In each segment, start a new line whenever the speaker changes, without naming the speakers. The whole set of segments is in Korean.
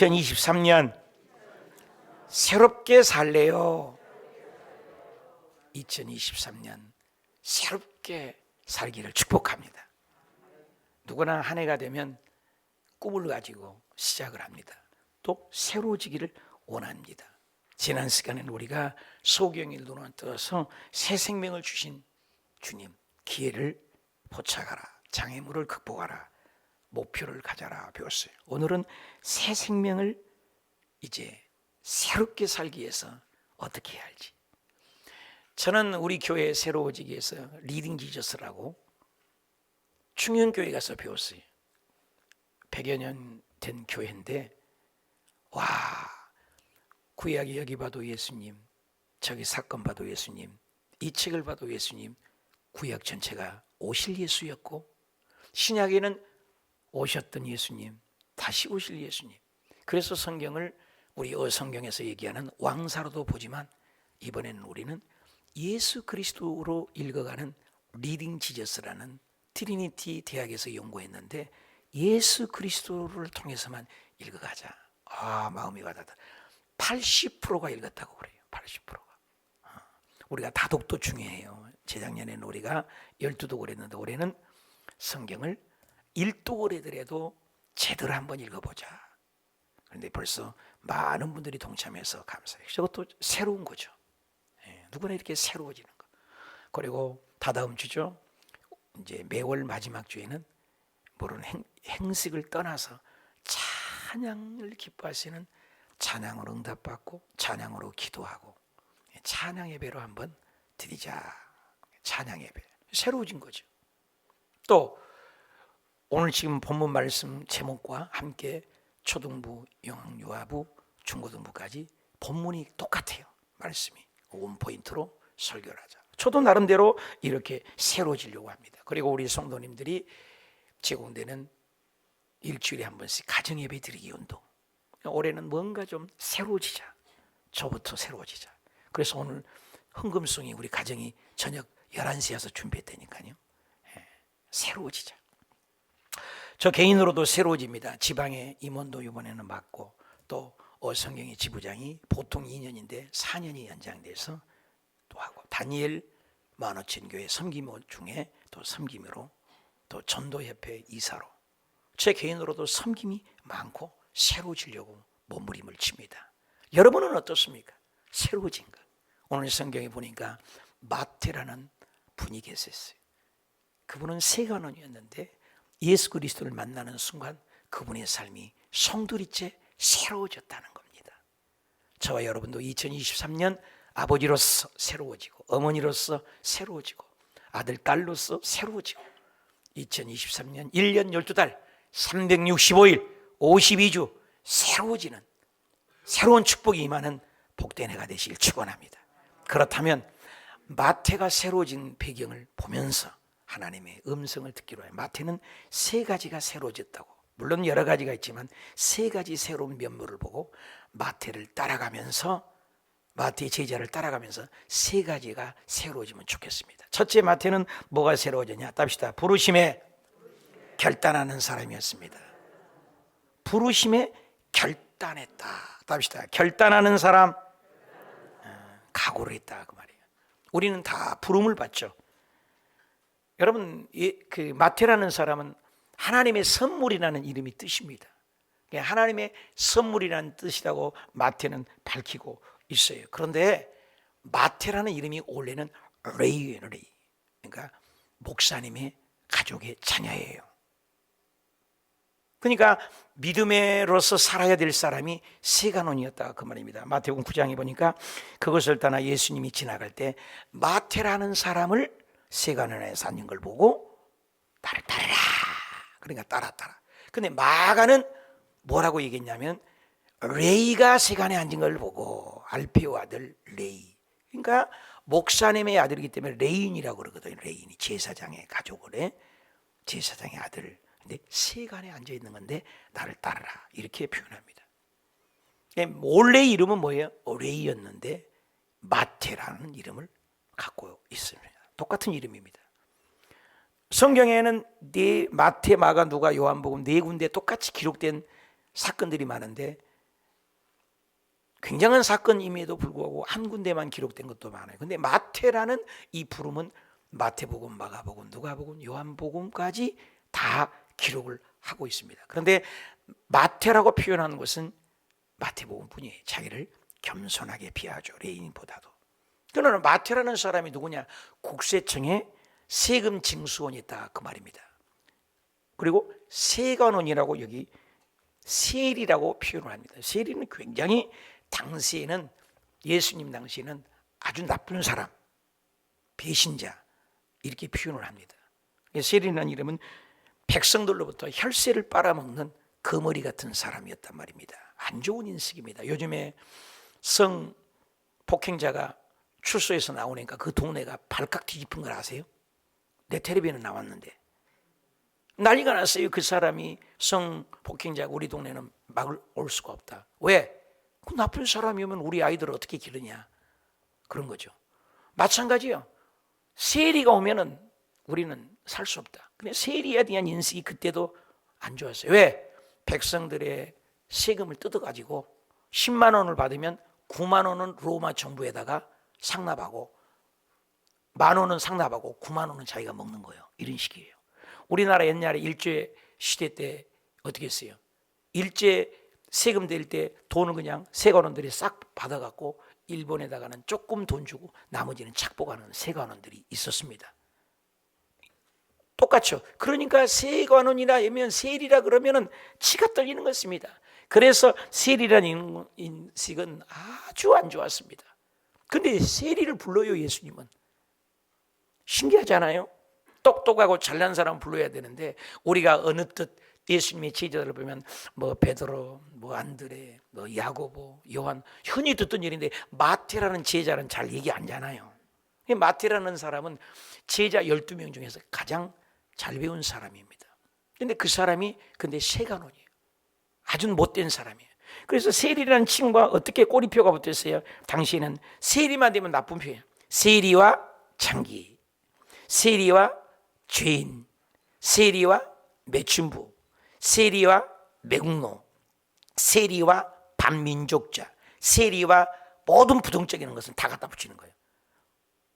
2023년 새롭게 살래요. 2023년 새롭게 살기를 축복합니다. 누구나 한 해가 되면 꿈을 가지고 시작을 합니다. 또 새로워지기를 원합니다. 지난 시간에는 우리가 소경의 눈을 떠서 새 생명을 주신 주님, 기회를 포착하라, 장애물을 극복하라, 목표를 가져라 배웠어요. 오늘은 새 생명을 이제 새롭게 살기 위해서 어떻게 해야 할지. 저는 우리 교회 새로워지기 위해서 리딩 지저스라고 충현교회 가서 배웠어요. 100여 년 된 교회인데, 와, 구약이 여기 봐도 예수님, 저기 사건 봐도 예수님, 이 책을 봐도 예수님, 구약 전체가 오실 예수였고, 신약에는 오셨던 예수님, 다시 오실 예수님. 그래서 성경을 우리 성경에서 얘기하는 왕사로도 보지만, 이번에는 우리는 예수 그리스도로 읽어가는 리딩 지저스라는 트리니티 대학에서 연구했는데, 예수 그리스도를 통해서만 읽어가자. 마음이 와닿다. 80%가 읽었다고 그래요. 80%가. 우리가 다독도 중요해요. 재작년에는 우리가 12독을 했는데, 올해는 성경을 1독을 해더라도 제대로 한번 읽어보자. 그런데 벌써 많은 분들이 동참해서 감사해요. 저것도 새로운 거죠. 누구나 이렇게 새로워지는 거. 그리고 다다음 주죠. 이제 매월 마지막 주에는 모르는 행식을 떠나서 찬양을 기뻐하시는 찬양으로 응답받고 찬양으로 기도하고 찬양 예배로 한번 드리자. 찬양 예배. 새로워진 거죠. 또 오늘 지금 본문 말씀 제목과 함께 초등부, 영유아부, 중고등부까지 본문이 똑같아요. 말씀이 원포인트로 설교를 하자. 저도 나름대로 이렇게 새로워지려고 합니다. 그리고 우리 성도님들이 제공되는 일주일에 한 번씩 가정예배 드리기 운동. 올해는 뭔가 좀 새로워지자. 저부터 새로워지자. 그래서 오늘 흥금송이 우리 가정이 저녁 11시에 와서 준비했다니까요. 새로워지자. 저 개인으로도 새로워집니다. 지방의 임원도 이번에는 맡고, 또 성경의 지부장이 보통 2년인데 4년이 연장돼서 또 하고, 다니엘 만오천교회 섬기모 중에 또 섬기모로, 또 전도협회 이사로, 제 개인으로도 섬김이 많고 새로워지려고 몸부림을 칩니다. 여러분은 어떻습니까? 새로워진 것. 오늘 성경에 보니까 마태라는 분이 계셨어요. 그분은 세간원이었는데 예수 그리스도를 만나는 순간 그분의 삶이 송두리째 새로워졌다는 겁니다. 저와 여러분도 2023년 아버지로서 새로워지고, 어머니로서 새로워지고, 아들, 딸로서 새로워지고, 2023년 1년 12달 365일 52주 새로워지는 새로운 축복이 임하는 복된 해가 되시길 축원합니다. 그렇다면 마태가 새로워진 배경을 보면서 하나님의 음성을 듣기로 해요. 마태는 세 가지가 새로워졌다고. 물론 여러 가지가 있지만 세 가지 새로운 면모를 보고 마태를 따라가면서, 마태의 제자를 따라가면서 세 가지가 새로워지면 좋겠습니다. 첫째, 마태는 뭐가 새로워졌냐? 답시다. 부르심에 결단하는 사람이었습니다. 부르심에 결단했다. 답시다. 결단하는 사람, 각오를 했다 그 말이에요. 우리는 다 부름을 받죠. 여러분, 그 마태라는 사람은 하나님의 선물이라는 이름이 뜻입니다. 하나님의 선물이라는 뜻이라고 마태는 밝히고 있어요. 그런데 마태라는 이름이 원래는 레이예요. 레이. 그러니까 목사님의 가족의 자녀예요. 그러니까 믿음으로서 살아야 될 사람이 세간원이었다 그 말입니다. 마태복음 9장에 보니까 그것을 떠나 예수님이 지나갈 때 마태라는 사람을 세간원에서 앉은 걸 보고 나를 따르라. 그러니까 따라. 근데 마가는 뭐라고 얘기했냐면 레이가 세간에 앉은 걸 보고, 알페오 아들 레이. 그러니까 목사님의 아들이기 때문에 레인이라고 그러거든요. 레인이 제사장의 가족을 해. 제사장의 아들. 근데 세간에 앉아 있는 건데 나를 따르라. 이렇게 표현합니다. 원래 이름은 뭐예요? 레이였는데 마태라는 이름을 갖고 있습니다. 똑같은 이름입니다. 성경에는 마태, 마가, 누가, 요한복음 네 군데 똑같이 기록된 사건들이 많은데 굉장한 사건임에도 불구하고 한 군데만 기록된 것도 많아요. 근데 마태라는 이 부름은 마태복음, 마가복음, 누가복음, 요한복음까지 다 기록을 하고 있습니다. 그런데 마태라고 표현하는 것은 마태복음뿐이에요. 자기를 겸손하게 비하죠. 레인보다도. 그러나 마태라는 사람이 누구냐? 국세청에 세금 징수원이 있다 그 말입니다. 그리고 세관원이라고 여기 세리라고 표현을 합니다. 세리는 굉장히 당시에는, 예수님 당시에는 아주 나쁜 사람, 배신자 이렇게 표현을 합니다. 세리라는 이름은 백성들로부터 혈세를 빨아먹는 거머리 같은 사람이었단 말입니다. 안 좋은 인식입니다. 요즘에 성폭행자가 출소해서 나오니까 그 동네가 발칵 뒤집은 걸 아세요? 내 텔레비전에 나왔는데 난리가 났어요. 그 사람이 성폭행자가 우리 동네는 막을 올 수가 없다. 왜? 그 나쁜 사람이면 우리 아이들을 어떻게 기르냐, 그런 거죠. 마찬가지요. 세리가 오면은 우리는 살 수 없다. 근데 세리에 대한 인식이 그때도 안 좋았어요. 왜? 백성들의 세금을 뜯어가지고 10만 원을 받으면 9만 원은 로마 정부에다가 상납하고 1만 원은 상납하고 9만 원은 자기가 먹는 거예요. 이런 식이에요. 우리나라 옛날에 일제 시대 때 어떻게 했어요? 일제 세금 낼 때 돈을 그냥 세관원들이 싹 받아갖고 일본에다가는 조금 돈 주고 나머지는 착복하는 세관원들이 있었습니다. 똑같죠. 그러니까 세관원이나 아니면 세리라 그러면은 치가 떨리는 것입니다. 그래서 세리라는 인식은 아주 안 좋았습니다. 근데 세리를 불러요, 예수님은. 신기하잖아요. 똑똑하고 잘난 사람 불러야 되는데 우리가 어느 뜻 예수님의 제자들을 보면 뭐 베드로, 뭐 안드레, 뭐 야고보, 요한, 흔히 듣던 일인데 마태라는 제자는 잘 얘기 안 하잖아요. 마태라는 사람은 제자 12명 중에서 가장 잘 배운 사람입니다. 근데 그 사람이 세관원이에요. 아주 못된 사람이에요. 그래서 세리라는 친구가 어떻게 꼬리표가 붙었어요? 당시에는 세리만 되면 나쁜 표현. 세리와 창기, 세리와 죄인, 세리와 매춘부, 세리와 매국노, 세리와 반민족자, 세리와 모든 부정적인 것은 다 갖다 붙이는 거예요.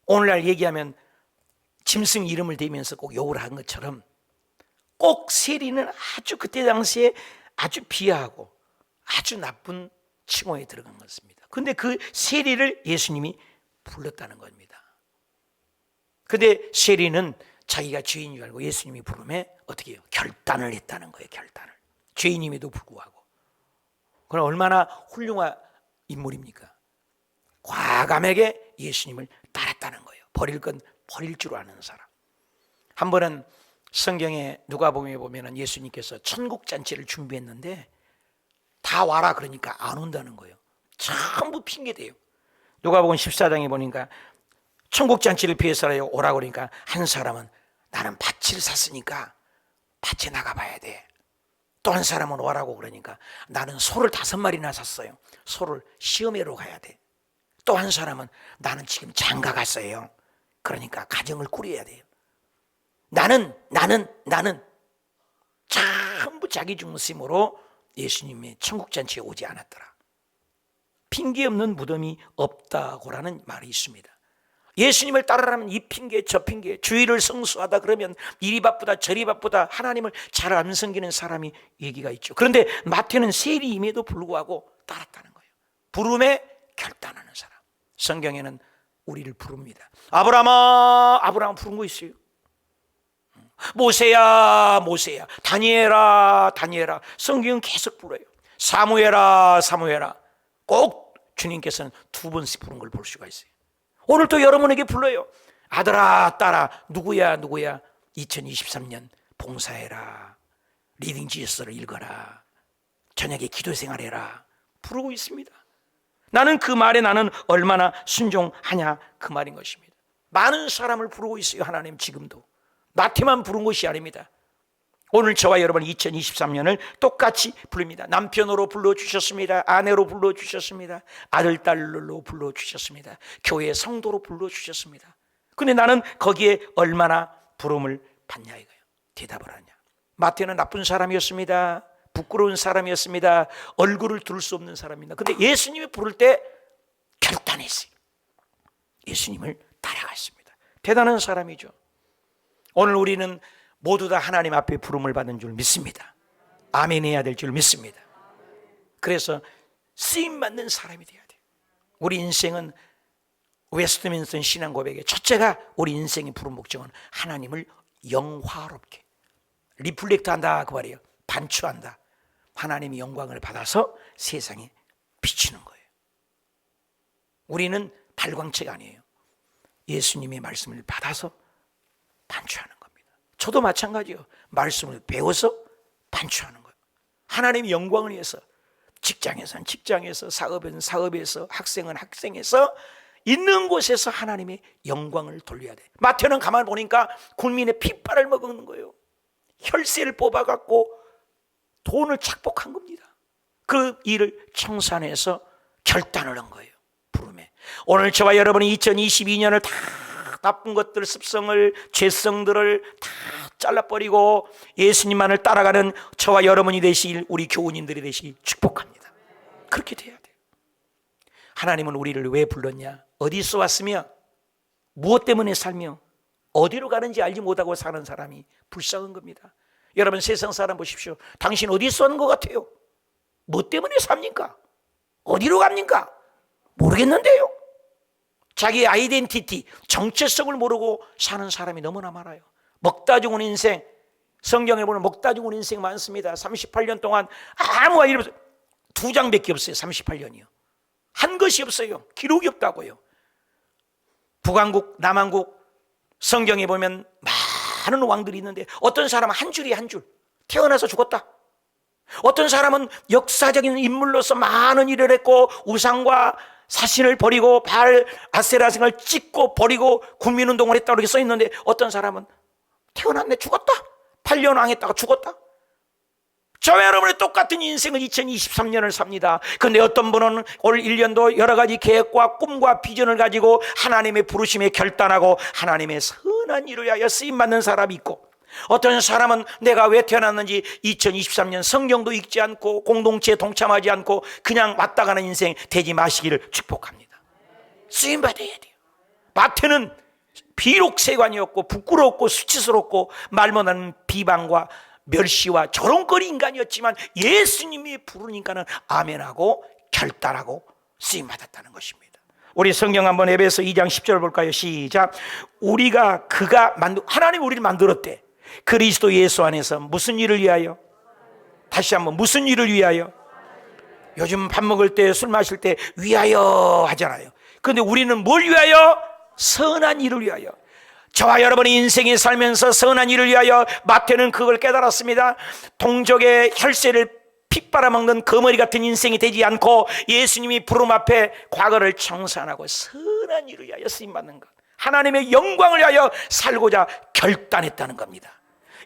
오늘날 얘기하면 짐승 이름을 대면서 꼭 욕을 한 것처럼 꼭 세리는 아주 그때 당시에 아주 비하하고 아주 나쁜 칭호에 들어간 것입니다. 그런데 그 세리를 예수님이 불렀다는 겁니다. 그런데 세리는 자기가 죄인인 줄 알고 예수님이 부르면 어떻게 해요? 결단을 했다는 거예요. 결단을. 죄인임에도 불구하고. 그럼 얼마나 훌륭한 인물입니까? 과감하게 예수님을 따랐다는 거예요. 버릴 건 버릴 줄 아는 사람. 한 번은 성경에 누가복음에 보면은 예수님께서 천국 잔치를 준비했는데 다 와라 그러니까 안 온다는 거예요. 전부 핑계대요. 누가복음 14장에 보니까 천국 잔치를 피해서 오라고 그러니까 한 사람은 나는 밭을 샀으니까 밭에 나가봐야 돼. 또 한 사람은 오라고 그러니까 나는 소를 5마리나 샀어요. 소를 시험회로 가야 돼. 또 한 사람은 나는 지금 장가 갔어요. 그러니까 가정을 꾸려야 돼요. 나는 전부 자기 중심으로 예수님의 천국잔치에 오지 않았더라. 핑계 없는 무덤이 없다고라는 말이 있습니다. 예수님을 따르라면 이 핑계 저 핑계, 주의를 성수하다 그러면 이리 바쁘다 저리 바쁘다 하나님을 잘 안 섬기는 사람이 얘기가 있죠. 그런데 마태는 세리임에도 불구하고 따랐다는 거예요. 부름에 결단하는 사람. 성경에는 우리를 부릅니다. 아브라함 부른 거 있어요. 모세야 다니엘아 성경은 계속 불러요. 사무엘아 꼭 주님께서는 2번씩 부른 걸 볼 수가 있어요. 오늘 또 여러분에게 불러요. 아들아 딸아 누구야 2023년 봉사해라, 리딩 지저스를 읽어라, 저녁에 기도 생활해라 부르고 있습니다. 나는 그 말에 나는 얼마나 순종하냐 그 말인 것입니다. 많은 사람을 부르고 있어요. 하나님 지금도 마태만 부른 것이 아닙니다. 오늘 저와 여러분 2023년을 똑같이 부릅니다. 남편으로 불러주셨습니다. 아내로 불러주셨습니다. 아들 딸로 불러주셨습니다. 교회 성도로 불러주셨습니다. 근데 나는 거기에 얼마나 부름을 받냐 이거예요. 대답을 하냐. 마태는 나쁜 사람이었습니다. 부끄러운 사람이었습니다. 얼굴을 들 수 없는 사람입니다. 근데 예수님이 부를 때 결단했어요. 예수님을 따라갔습니다. 대단한 사람이죠. 오늘 우리는 모두 다 하나님 앞에 부름을 받은 줄 믿습니다. 아멘 해야 될 줄 믿습니다. 그래서 쓰임받는 사람이 돼야 돼요. 우리 인생은 웨스트민스터 신앙 고백의 첫째가 우리 인생의 부름 목적은 하나님을 영화롭게 리플렉트 한다 그 말이에요. 반추한다. 하나님의 영광을 받아서 세상에 비치는 거예요. 우리는 발광체가 아니에요. 예수님의 말씀을 받아서 반추하는 겁니다. 저도 마찬가지예요. 말씀을 배워서 반추하는 거예요. 하나님의 영광을 위해서 직장에서는 직장에서, 사업은 사업에서, 학생은 학생에서, 있는 곳에서 하나님의 영광을 돌려야 돼. 마태는 가만 보니까 국민의 핏발을 먹는 거예요. 혈세를 뽑아갖고 돈을 착복한 겁니다. 그 일을 청산해서 결단을 한 거예요. 부름에. 오늘 저와 여러분이 2022년을 다 나쁜 것들, 습성을, 죄성들을 다 잘라버리고 예수님만을 따라가는 저와 여러분이 되시길, 우리 교우님들이 되시길 축복합니다. 그렇게 돼야 돼요. 하나님은 우리를 왜 불렀냐? 어디서 왔으며 무엇 때문에 살며 어디로 가는지 알지 못하고 사는 사람이 불쌍한 겁니다. 여러분 세상 사람 보십시오. 당신 어디서 사는 것 같아요? 뭐 때문에 삽니까? 어디로 갑니까? 모르겠는데요. 자기 아이덴티티, 정체성을 모르고 사는 사람이 너무나 많아요. 먹다 죽은 인생, 성경에 보면 먹다 죽은 인생 많습니다. 38년 동안 아무 일 없어요. 2장밖에 없어요. 38년이요. 한 것이 없어요. 기록이 없다고요. 북왕국, 남왕국 성경에 보면 많은 왕들이 있는데 어떤 사람은 한 줄이에요. 한 줄. 태어나서 죽었다. 어떤 사람은 역사적인 인물로서 많은 일을 했고 우상과 사신을 버리고 바알 아세라신을 찍고 버리고 국민운동을 했다고 이렇게 써있는데 어떤 사람은 태어났네 죽었다. 8년 왕했다가 죽었다. 저와 여러분의 똑같은 인생을 2023년을 삽니다. 그런데 어떤 분은 올 1년도 여러 가지 계획과 꿈과 비전을 가지고 하나님의 부르심에 결단하고 하나님의 선한 일을 위하여 쓰임받는 사람이 있고 어떤 사람은 내가 왜 태어났는지 2023년 성경도 읽지 않고 공동체에 동참하지 않고 그냥 왔다 가는 인생 되지 마시기를 축복합니다. 쓰임받아야 돼요. 마태는 비록 세관이었고 부끄럽고 수치스럽고 말 못하는 비방과 멸시와 조롱거리 인간이었지만 예수님이 부르니까는 아멘하고 결단하고 쓰임받았다는 것입니다. 우리 성경 한번 에베소 2장 10절 볼까요? 시작. 우리가 하나님이 우리를 만들었대. 그리스도 예수 안에서 무슨 일을 위하여? 다시 한번 무슨 일을 위하여? 요즘 밥 먹을 때 술 마실 때 위하여 하잖아요. 그런데 우리는 뭘 위하여? 선한 일을 위하여. 저와 여러분의 인생에 살면서 선한 일을 위하여 마태는 그걸 깨달았습니다. 동족의 혈세를 핏 빨아먹는 거머리 같은 인생이 되지 않고 예수님이 부름 앞에 과거를 청산하고 선한 일을 위하여 쓰임받는 것, 하나님의 영광을 위하여 살고자 결단했다는 겁니다.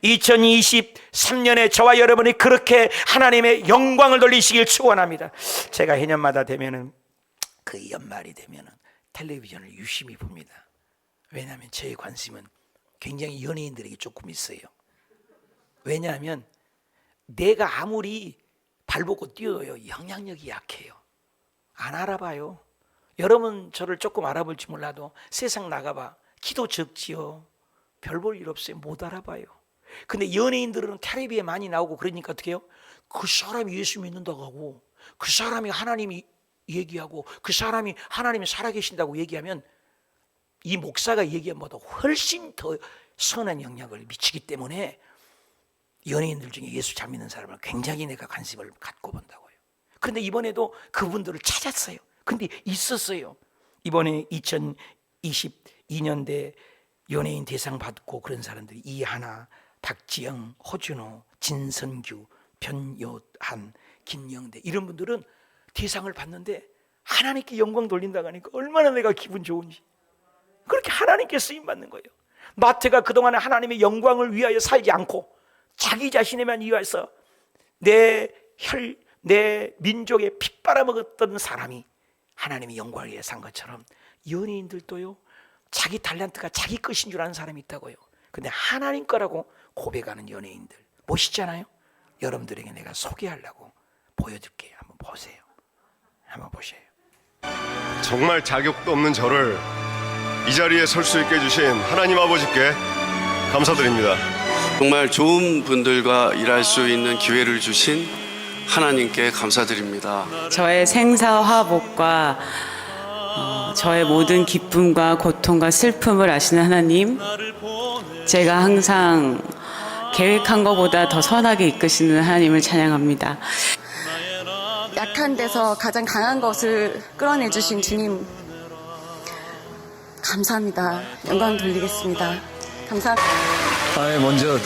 2023년에 저와 여러분이 그렇게 하나님의 영광을 돌리시길 축원합니다. 제가 해년마다 되면은 그 연말이 되면은 텔레비전을 유심히 봅니다. 왜냐하면 제 관심은 굉장히 연예인들에게 조금 있어요. 왜냐하면 내가 아무리 발벗고 뛰어요 영향력이 약해요. 안 알아봐요. 여러분 저를 조금 알아볼지 몰라도 세상 나가봐. 기도 적지요. 별 볼 일 없어요. 못 알아봐요. 근데 연예인들은 텔레비에 많이 나오고 그러니까 어떻게 해요? 그 사람이 예수 믿는다고 하고 그 사람이 하나님이 얘기하고 그 사람이 하나님이 살아계신다고 얘기하면 이 목사가 얘기한 것보다 훨씬 더 선한 영향을 미치기 때문에 연예인들 중에 예수 잘 믿는 사람을 굉장히 내가 관심을 갖고 본다고요. 그런데 이번에도 그분들을 찾았어요. 근데 있었어요. 이번에 2022년대 연예인 대상 받고 그런 사람들이 이하나, 박지영, 허준호, 진선규, 변요한, 김영대 이런 분들은 대상을 받는데 하나님께 영광 돌린다고 하니까 얼마나 내가 기분 좋은지. 그렇게 하나님께 쓰임받는 거예요. 마태가 그동안 하나님의 영광을 위하여 살지 않고 자기 자신에만 위하여서 내 민족의 피 빨아먹었던 사람이 하나님의 영광을 위해 산 것처럼 연예인들도요 자기 탤런트가 자기 것인 줄 아는 사람이 있다고요. 근데 하나님 거라고 고백하는 연예인들 멋있잖아요. 여러분들에게 내가 소개하려고 보여줄게요. 한번 보세요. 한번 보세요.
정말 자격도 없는 저를 이 자리에 설 수 있게 해주신 하나님 아버지께 감사드립니다.
정말 좋은 분들과 일할 수 있는 기회를 주신 하나님께 감사드립니다.
저의 생사화복과 저의 모든 기쁨과 고통과 슬픔을 아시는 하나님, 제가 항상 계획한 것보다 더 선하게 이끄시는 하나님을 찬양합니다.
약한 데서 가장 강한 것을 끌어내주신 주님, 감사합니다. 영광 돌리겠습니다. 감사합니다.
먼저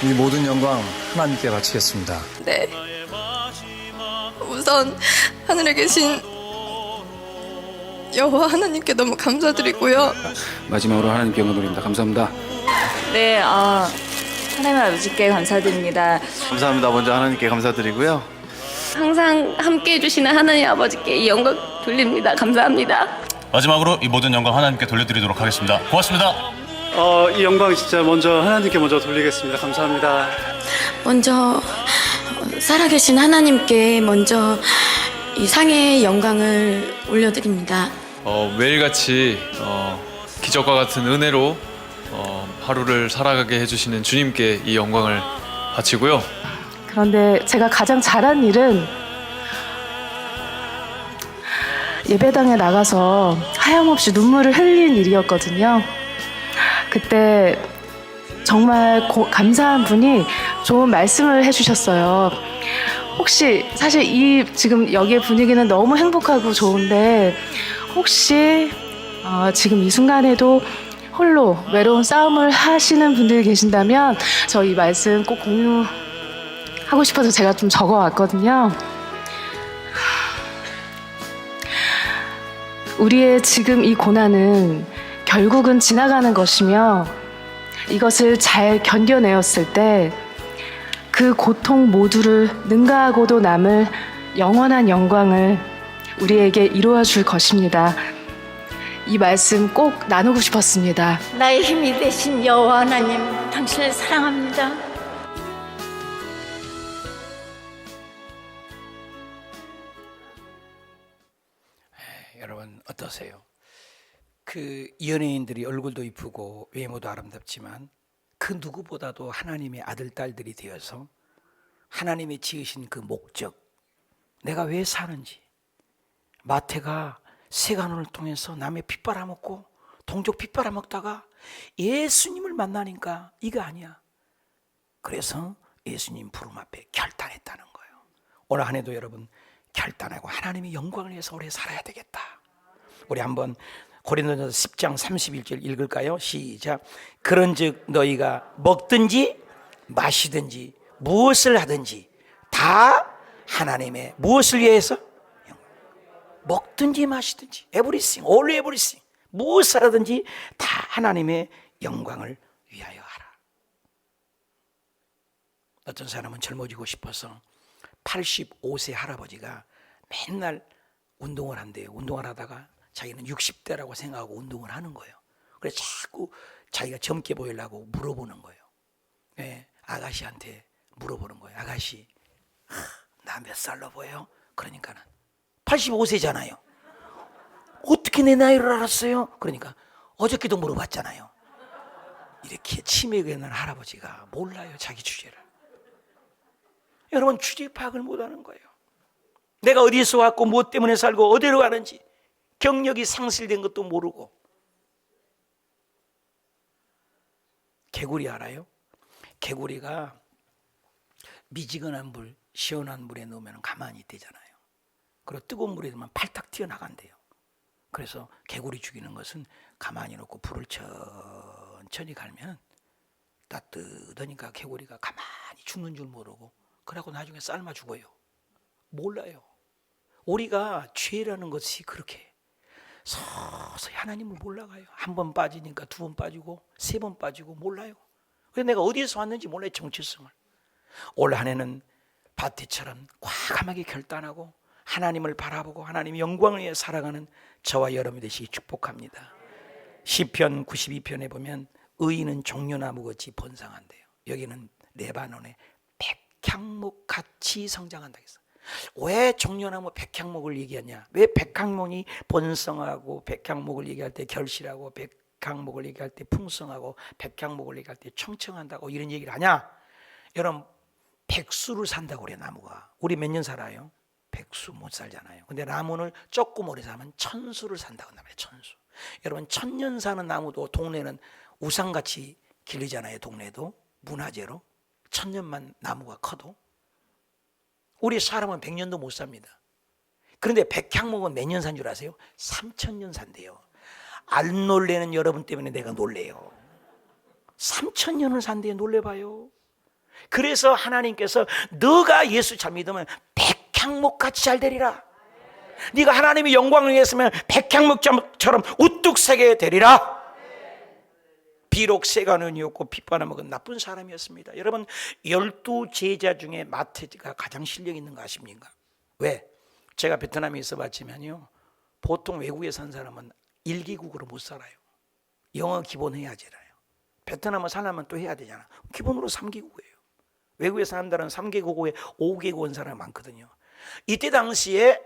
이 모든 영광 하나님께 바치겠습니다.
네. 우선 하늘에 계신 여호와 하나님께 너무 감사드리고요.
마지막으로 하나님께 영광 돌립니다. 감사합니다.
네, 하나님 아버지께 감사드립니다.
감사합니다. 먼저 하나님께 감사드리고요.
항상 함께 해주시는 하나님 아버지께 이 영광 돌립니다. 감사합니다.
마지막으로 이 모든 영광 하나님께 돌려드리도록 하겠습니다. 고맙습니다.
이 영광 진짜 먼저 하나님께 먼저 돌리겠습니다. 감사합니다.
먼저 살아계신 하나님께 먼저 이 상의 영광을 올려드립니다.
매일같이 기적과 같은 은혜로 하루를 살아가게 해주시는 주님께 이 영광을 바치고요.
그런데 제가 가장 잘한 일은 예배당에 나가서 하염없이 눈물을 흘린 일이었거든요. 그때 정말 감사한 분이 좋은 말씀을 해주셨어요. 혹시 사실 지금 여기의 분위기는 너무 행복하고 좋은데 혹시 지금 이 순간에도 홀로 외로운 싸움을 하시는 분들이 계신다면 저 이 말씀 꼭 공유하고 싶어서 제가 좀 적어왔거든요. 우리의 지금 이 고난은 결국은 지나가는 것이며 이것을 잘 견뎌내었을 때 그 고통 모두를 능가하고도 남을 영원한 영광을 우리에게 이루어 줄 것입니다. 이 말씀 꼭 나누고 싶었습니다.
나의 힘이 되신 여호와 하나님, 당신을 사랑합니다.
여러분 어떠세요? 그 연예인들이 얼굴도 이쁘고 외모도 아름답지만 그 누구보다도 하나님의 아들, 딸들이 되어서 하나님이 지으신 그 목적, 내가 왜 사는지, 마태가 세간원을 통해서 남의 피 빨아먹고 동족 피 빨아먹다가 예수님을 만나니까 이거 아니야. 그래서 예수님 부름 앞에 결단했다는 거예요. 오늘 한 해도 여러분 결단하고 하나님의 영광을 위해서 오래 살아야 되겠다. 우리 한번 고린도전서 10장 31절 읽을까요? 시작. 그런즉 너희가 먹든지 마시든지 무엇을 하든지 다 하나님의 무엇을 위해서? 먹든지 마시든지 everything, all everything, 무엇을 하든지 다 하나님의 영광을 위하여 하라. 어떤 사람은 젊어지고 싶어서 85세 할아버지가 맨날 운동을 한대요. 운동을 하다가 자기는 60대라고 생각하고 운동을 하는 거예요. 그래서 자꾸 자기가 젊게 보이려고 물어보는 거예요. 네, 아가씨한테 물어보는 거예요. 아가씨, 나 몇 살로 보여요? 그러니까는 85세잖아요. 어떻게 내 나이를 알았어요? 그러니까 어저께도 물어봤잖아요. 이렇게 치매가 있는 할아버지가 몰라요, 자기 주제를. 여러분, 주제 파악을 못하는 거예요. 내가 어디서 왔고 무엇 때문에 살고 어디로 가는지 경력이 상실된 것도 모르고. 개구리 알아요? 개구리가 미지근한 물, 시원한 물에 넣으면 가만히 있대잖아요. 그리고 뜨거운 물에 넣으면 팔딱 튀어나간대요. 그래서 개구리 죽이는 것은 가만히 놓고 불을 천천히 갈면 따뜻하니까 개구리가 가만히 죽는 줄 모르고 그러고 나중에 삶아 죽어요. 몰라요. 우리가 죄라는 것이 그렇게 서서히 하나님을 몰라가요. 한 번 빠지니까 두 번 빠지고 세 번 빠지고 몰라요. 그래서 내가 어디에서 왔는지 몰라요, 정체성을. 올 한 해는 바티처럼 과감하게 결단하고 하나님을 바라보고 하나님의 영광을 위해 살아가는 저와 여러분이 되시기 축복합니다. 시편 92편에 보면 의인은 종려나무같이 번성한대요. 여기는 레바논의 백향목 같이 성장한다 했어. 왜 종려나무 백향목을 얘기하냐? 왜 백향목이 번성하고 백향목을 얘기할 때 결실하고 백향목을 얘기할 때 풍성하고 백향목을 얘기할 때 청청한다고 이런 얘기를 하냐? 여러분, 백수를 산다고 그래. 나무가 우리 몇 년 살아요? 백수 못 살잖아요. 근데 나무를 조금 오래 사면 천수를 산다고 말이에요. 천수. 여러분, 천년 사는 나무도 동네는 우상같이 길리잖아요. 동네도 문화재로 천년만 나무가 커도. 우리 사람은 100년도 못 삽니다. 그런데 백향목은 몇 년 산 줄 아세요? 3000년 산대요. 안 놀래는 여러분 때문에 내가 놀래요. 3000년을 산대요. 놀래봐요. 그래서 하나님께서 너가 예수 잘 믿으면 백향목같이 잘 되리라. 네가 하나님의 영광을 위해서면 백향목처럼 우뚝 서게 되리라. 비록 세간은이었고 핏바나 먹은 나쁜 사람이었습니다. 여러분, 12제자 중에 마태가 가장 실력 있는 거 아십니까? 왜? 제가 베트남에 있어 봤지만요, 보통 외국에 산 사람은 1개국으로 못 살아요. 영어 기본 해야 되잖아요. 베트남은 살려면 또 해야 되잖아. 기본으로 3개국이에요. 외국에 사는 사람은 3개국 후에 5개국 온 사람이 많거든요. 이때 당시에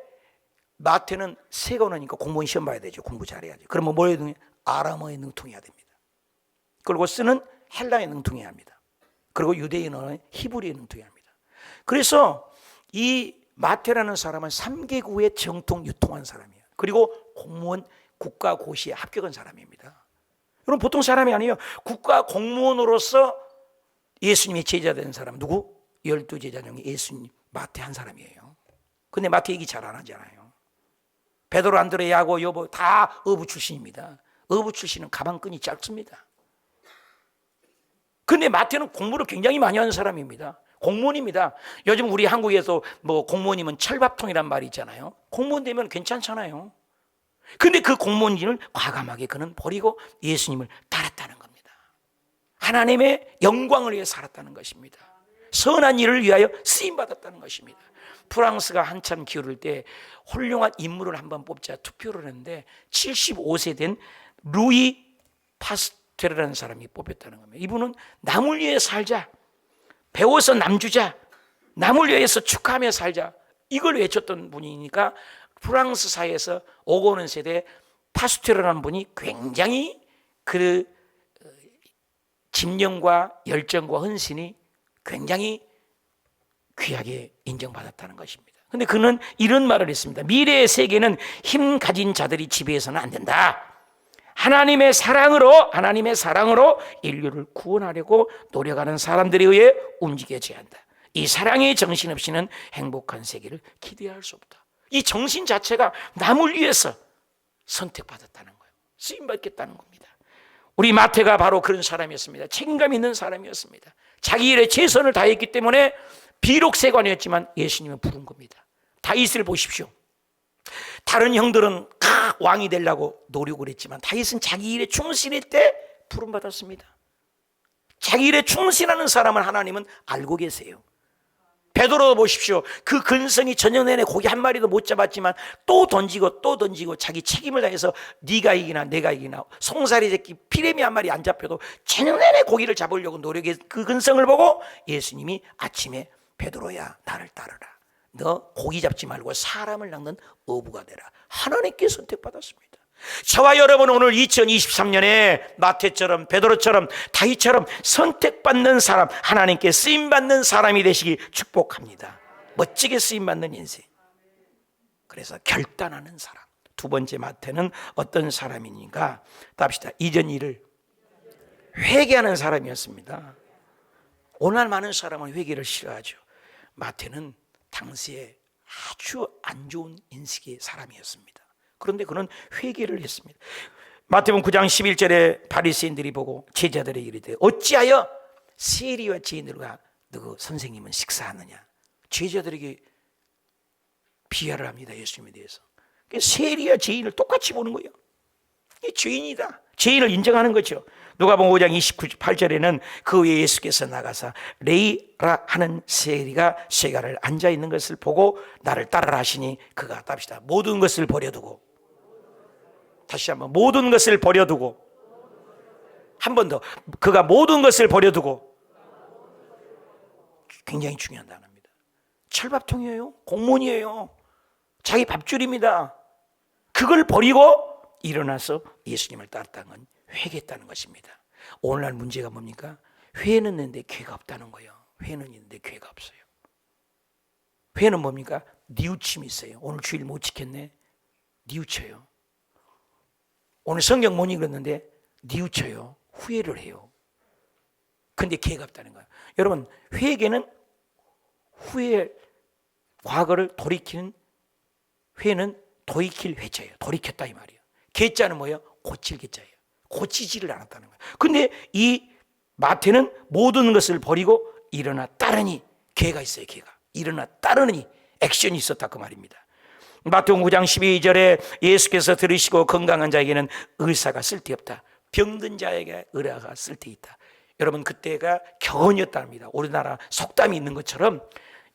마태는 세가 오니까 공무원 시험 봐야 되죠. 공부 잘해야죠. 그러면 뭐에 능해? 아람어에 능통해야 됩니다. 그리고 쓰는 헬라에 능통해야 합니다. 그리고 유대인어의 히브리에 능통해야 합니다. 그래서 이 마태라는 사람은 3개국에 정통 유통한 사람이에요. 그리고 공무원 국가고시에 합격한 사람입니다. 여러분, 보통 사람이 아니에요. 국가 공무원으로서 예수님의 제자 된 사람 누구? 12제자 중에 예수님 마태 한 사람이에요. 근데 마태 얘기 잘 안 하잖아요. 베드로, 안드레, 야고, 요보 다 어부 출신입니다. 어부 출신은 가방끈이 짧습니다. 근데 마태는 공부를 굉장히 많이 하는 사람입니다. 공무원입니다. 요즘 우리 한국에서 뭐 공무원이면 철밥통이란 말이 있잖아요. 공무원 되면 괜찮잖아요. 근데 그 공무원 일을 과감하게 그는 버리고 예수님을 따랐다는 겁니다. 하나님의 영광을 위해 살았다는 것입니다. 선한 일을 위하여 쓰임받았다는 것입니다. 프랑스가 한참 기울을 때 훌륭한 인물을 한번 뽑자 투표를 했는데 75세 된 루이 파스테르라는 사람이 뽑혔다는 겁니다. 이분은 남을 위해 살자, 배워서 남주자, 남을 위해서 축하하며 살자, 이걸 외쳤던 분이니까 프랑스 사회에서 오고 오는 세대에 파스테르라는 분이 굉장히 그 집념과 열정과 헌신이 굉장히 귀하게 인정받았다는 것입니다. 그런데 그는 이런 말을 했습니다. 미래의 세계는 힘 가진 자들이 지배해서는 안 된다. 하나님의 사랑으로 인류를 구원하려고 노력하는 사람들에 의해 움직여져야 한다. 이 사랑의 정신 없이는 행복한 세계를 기대할 수 없다. 이 정신 자체가 남을 위해서 선택받았다는 거예요. 쓰임받겠다는 겁니다. 우리 마태가 바로 그런 사람이었습니다. 책임감 있는 사람이었습니다. 자기 일에 최선을 다했기 때문에 비록 세관이었지만 예수님을 부른 겁니다. 다윗을 보십시오. 다른 형들은 다 왕이 되려고 노력을 했지만 다윗은 자기 일에 충실할 때 부름받았습니다. 자기 일에 충실하는 사람을 하나님은 알고 계세요. 베드로 보십시오. 그 근성이 전년 내내 고기 한 마리도 못 잡았지만 또 던지고 자기 책임을 다해서 네가 이기나 내가 이기나 송사리 새끼 피레미 한 마리 안 잡혀도 전년 내내 고기를 잡으려고 노력해. 그 근성을 보고 예수님이 아침에 베드로야 나를 따르라. 너 고기 잡지 말고 사람을 낚는 어부가 되라. 하나님께 선택받았습니다. 저와 여러분 오늘 2023년에 마태처럼 베드로처럼 다윗처럼 선택받는 사람, 하나님께 쓰임받는 사람이 되시기 축복합니다. 멋지게 쓰임받는 인생. 그래서 결단하는 사람. 두 번째 마태는 어떤 사람이니까 답시다. 이전 일을 회개하는 사람이었습니다. 오늘 많은 사람은 회개를 싫어하죠. 마태는 당시에 아주 안 좋은 인식의 사람이었습니다. 그런데 그는 회개를 했습니다. 마태복음 9장 11절에 바리새인들이 보고 제자들에게 이르되 어찌하여 세리와 죄인들과 너 선생님은 식사하느냐. 제자들에게 비하를 합니다. 예수님에 대해서. 세리와 죄인을 똑같이 보는 거예요. 이게 죄인이다. 죄인을 인정하는 거죠. 누가복음 5장 28절에는 그 위에 예수께서 나가사 레이라 하는 세리가 세가를 앉아있는 것을 보고 나를 따르라 하시니 그가 답시다. 모든 것을 버려두고, 다시 한번 모든 것을 버려두고, 한 번 더 그가 모든 것을 버려두고 굉장히 중요한 단어입니다. 철밥통이에요. 공무원이에요. 자기 밥줄입니다. 그걸 버리고 일어나서 예수님을 따랐다는 건 회개했다는 것입니다. 오늘날 문제가 뭡니까? 회는 있는데 죄가 없다는 거예요. 회는 있는데 죄가 없어요. 회는 뭡니까? 뉘우침이 있어요. 오늘 주일 못 지켰네. 뉘우쳐요. 오늘 성경 못 읽었는데 뉘우쳐요. 후회를 해요. 근데 죄가 없다는 거예요. 여러분, 회개는 후회, 과거를 돌이키는, 회는 돌이킬 회자예요. 돌이켰다 이 말이에요. 개자는 뭐예요? 고칠 개자예요. 고치지를 않았다는 거예요. 근데 이 마태는 모든 것을 버리고 일어나 따르니, 개가 있어요. 개가 일어나 따르니 액션이 있었다 그 말입니다. 마태복음 9장 12절에 예수께서 들으시고 건강한 자에게는 의사가 쓸데없다, 병든 자에게 의사가 쓸데있다. 여러분, 그때가 겨원이었답니다. 우리나라 속담이 있는 것처럼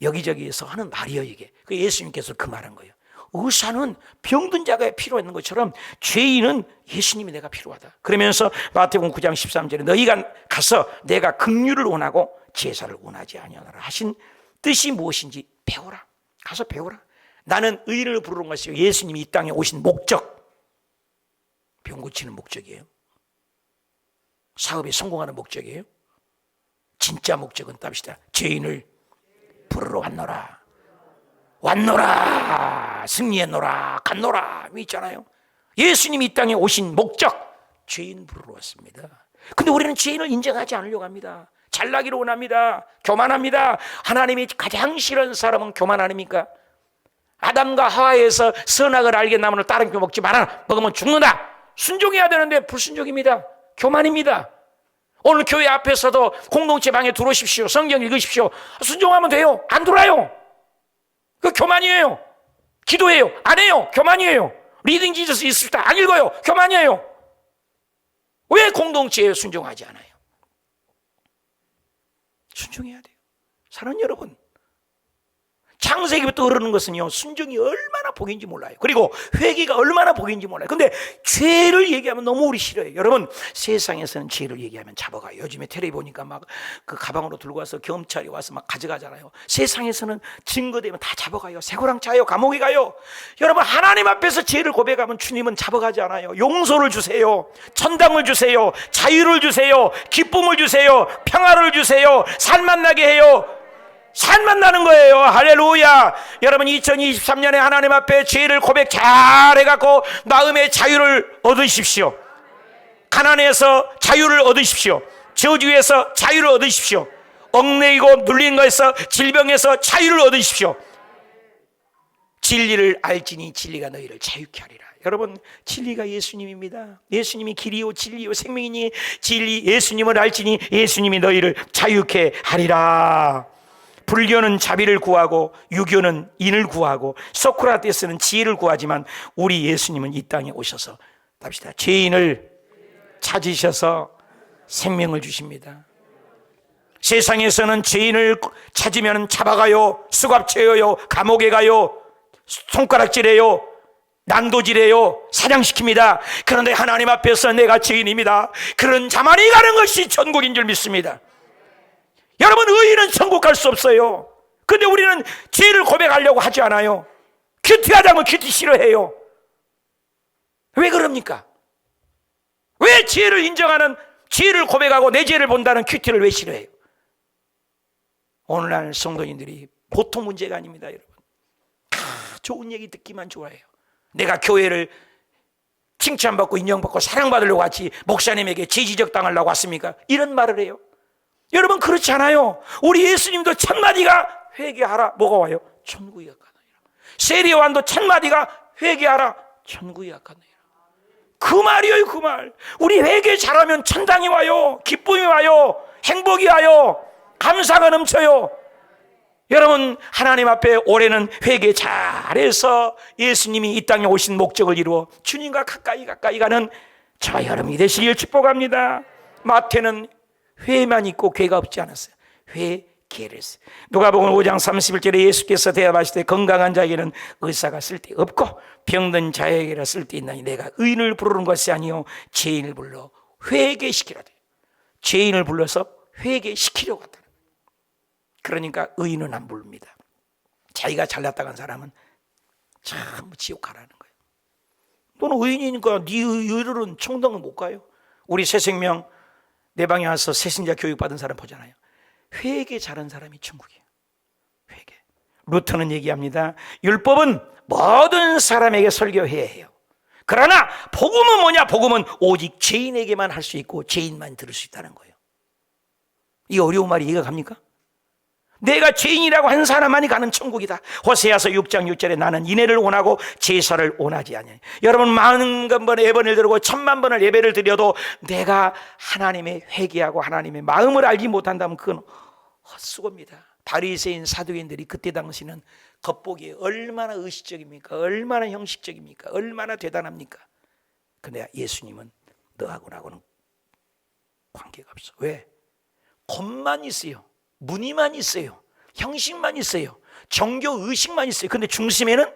여기저기에서 하는 말이에요 이게. 그 예수님께서 그 말한 거예요. 의사는 병든 자가 필요한 것처럼 죄인은 예수님이 내가 필요하다. 그러면서 마태복음 9장 13절에 너희가 가서 내가 긍휼을 원하고 제사를 원하지 아니하노라 하신 뜻이 무엇인지 배워라. 가서 배워라. 나는 의인을 부르는 것이요 예수님이 이 땅에 오신 목적, 병 고치는 목적이에요. 사업에 성공하는 목적이에요. 진짜 목적은 답시다. 죄인을 부르러 왔노라. 왔노라, 승리했노라, 갔노라 있잖아요. 예수님이 이 땅에 오신 목적, 죄인 부르러 왔습니다. 근데 우리는 죄인을 인정하지 않으려고 합니다. 잘나기를 원합니다. 교만합니다. 하나님이 가장 싫어하는 사람은 교만 아닙니까? 아담과 하와에서 선악을 알게 나무를 다른 게 먹지 마라. 먹으면 죽는다. 순종해야 되는데 불순종입니다. 교만입니다. 오늘 교회 앞에서도 공동체 방에 들어오십시오. 성경 읽으십시오. 순종하면 돼요. 안 들어와요. 그 교만이에요. 기도해요. 안 해요. 교만이에요. 리딩 지저스 있을 때 안 읽어요. 교만이에요. 왜 공동체에 순종하지 않아요? 순종해야 돼요. 사랑하는 여러분, 창세기부터 흐르는 것은요, 순종이 얼마나 복인지 몰라요. 그리고 회개가 얼마나 복인지 몰라요. 근데 죄를 얘기하면 너무 우리 싫어요. 여러분, 세상에서는 죄를 얘기하면 잡아가요. 요즘에 텔레비 보니까 막 그 가방으로 들고 와서 경찰이 와서 막 가져가잖아요. 세상에서는 증거되면 다 잡아가요. 새고랑 차요. 감옥에 가요. 여러분, 하나님 앞에서 죄를 고백하면 주님은 잡아가지 않아요. 용서를 주세요. 천당을 주세요. 자유를 주세요. 기쁨을 주세요. 평화를 주세요. 살 만나게 해요. 산 만나는 거예요. 할렐루야. 여러분, 2023년에 하나님 앞에 죄를 고백 잘 해갖고 마음의 자유를 얻으십시오. 가난에서 자유를 얻으십시오. 저주에서 자유를 얻으십시오. 얽매이고 눌린 것에서, 질병에서 자유를 얻으십시오. 진리를 알지니 진리가 너희를 자유케 하리라. 여러분, 진리가 예수님입니다. 예수님이 길이요 진리요 생명이니 진리, 예수님을 알지니 예수님이 너희를 자유케 하리라. 불교는 자비를 구하고 유교는 인을 구하고 소크라테스는 지혜를 구하지만 우리 예수님은 이 땅에 오셔서 답시다. 죄인을 찾으셔서 생명을 주십니다. 세상에서는 죄인을 찾으면 잡아가요, 수갑채요, 감옥에 가요, 손가락질해요, 난도질해요, 사냥시킵니다. 그런데 하나님 앞에서 내가 죄인입니다, 그런 자만이 가는 것이 천국인 줄 믿습니다. 여러분, 의인은 천국 갈 수 없어요. 근데 우리는 죄를 고백하려고 하지 않아요. 큐티하자면 큐티 싫어해요. 왜 그럽니까? 왜 죄를 인정하는, 죄를 고백하고 내 죄를 본다는 큐티를 왜 싫어해요? 오늘날 성도님들이 보통 문제가 아닙니다. 여러분, 좋은 얘기 듣기만 좋아해요. 내가 교회를 칭찬받고 인정받고 사랑받으려고 왔지 목사님에게 죄지적 당하려고 왔습니까? 이런 말을 해요. 여러분, 그렇지 않아요. 우리 예수님도 첫 마디가 회개하라. 뭐가 와요? 천국이 가까이라. 세리요한도 첫 마디가 회개하라. 천국이 가까이라. 그 말이에요. 그 말. 우리 회개 잘하면 천당이 와요. 기쁨이 와요. 행복이 와요. 감사가 넘쳐요. 여러분, 하나님 앞에 올해는 회개 잘해서 예수님이 이 땅에 오신 목적을 이루어 주님과 가까이 가는 저와 여러분이 되시길 축복합니다. 마태는 회만 있고 괴가 없지 않았어요. 회개를 했어요. 누가복음 5장 31절에 예수께서 대답하실 때 건강한 자에게는 의사가 쓸데없고 병든 자에게라 쓸데있나니 내가 의인을 부르는 것이 아니요 죄인을 불러 회개시키라 돼요. 죄인을 불러서 회개시키려고 한다는 거예요. 그러니까 의인은 안 부릅니다. 자기가 잘났다 간 사람은 참 지옥 가라는 거예요. 너는 의인이니까 네 의로는 청당은 못 가요. 우리 새생명 내 방에 와서 새신자 교육 받은 사람 보잖아요. 회개 잘한 사람이 천국이에요. 회개. 루터는 얘기합니다. 율법은 모든 사람에게 설교해야 해요. 그러나 복음은 뭐냐? 복음은 오직 죄인에게만 할 수 있고 죄인만 들을 수 있다는 거예요. 이 어려운 말이 이해가 갑니까? 내가 죄인이라고 한 사람만이 가는 천국이다. 호세아서 6장 6절에 나는 인애를 원하고 제사를 원하지 않냐. 여러분 많은 번의 예번을 드리고 1000만 번을 예배를 드려도 내가 하나님의 회개하고 하나님의 마음을 알지 못한다면 그건 헛수고입니다. 바리새인 사두개인들이 그때 당시는 겉보기에 얼마나 의식적입니까? 얼마나 형식적입니까? 얼마나 대단합니까? 근데 예수님은 너하고 나하고는 관계가 없어. 왜? 겉만 있어요. 무늬만 있어요. 형식만 있어요. 종교 의식만 있어요. 근데 중심에는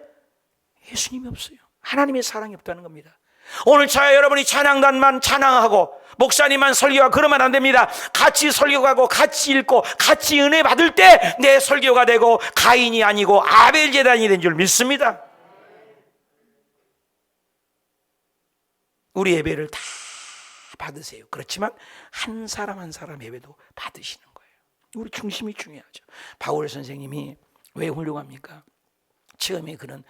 예수님이 없어요. 하나님의 사랑이 없다는 겁니다. 오늘 여러분이 찬양단만 찬양하고 목사님만 설교하고 그러면 안 됩니다. 같이 설교하고 같이 읽고 같이 은혜 받을 때 내 설교가 되고 가인이 아니고 아벨 제단이 된 줄 믿습니다. 우리 예배를 다 받으세요. 그렇지만 한 사람 한 사람 예배도 받으시는 거예요. 우리 중심이 중요하죠. 바울 선생님이 왜 훌륭합니까? 처음에 그는